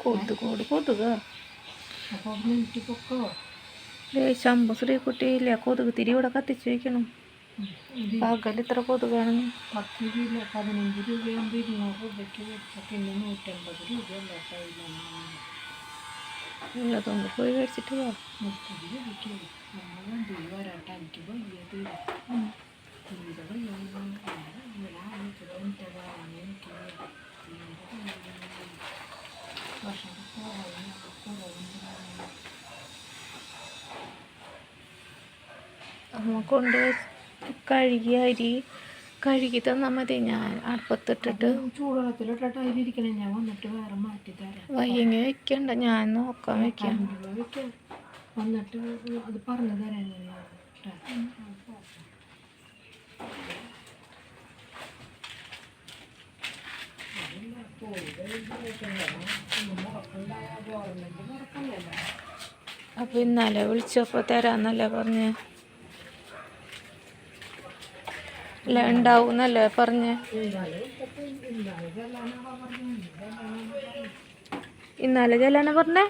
കൊതുകോട് കൊതുക അപ്പോൾ മിനിറ്റ് പൊക്കോ ശമ്പു ശ്രീകുട്ടിയില്ല കൊതുക് തിരി ഇവിടെ കത്തിച്ച് വയ്ക്കണം. പകൽ ഇത്ര കൊതുകാണെന്ന് 10 കിലോ 15 രൂപയാകുമ്പോൾ 200 രൂപയ്ക്ക് വെച്ചാൽ പിന്നെ 150 രൂപയുള്ള ഉള്ളതുകൊണ്ട് പോയി മേടിച്ചിട്ട് പോവാം. 30 രൂപയ്ക്ക് നമ്മൾ വണ്ടി വരാട്ടെ. എനിക്ക് വയ്യത് തീരെ അമ്മ കൊണ്ട് കഴുകിയ അരി കഴുകി തന്നാൽ മതി. ഞാൻ അടുപ്പത്തിട്ടിട്ട് ചൂടുവെള്ളത്തിലിട്ടിട്ട് അതിലിരിക്കണേ. ഞാൻ വന്നിട്ട് വേറെ മാറ്റി തരാം. വയ്യെങ്കിൽ വെക്കണ്ട, ഞാൻ നോക്കാൻ വെക്കാം. വെക്കാം വന്നിട്ട് അത് പറഞ്ഞു തരാൻ. അപ്പം ഇന്നലെ വിളിച്ചപ്പോൾ തരാന്നല്ലേ പറഞ്ഞ്? അല്ല ഉണ്ടാവുന്നല്ലേ പറഞ്ഞ്? ഇന്നലെ ചെല്ലാനാ പറഞ്ഞേ?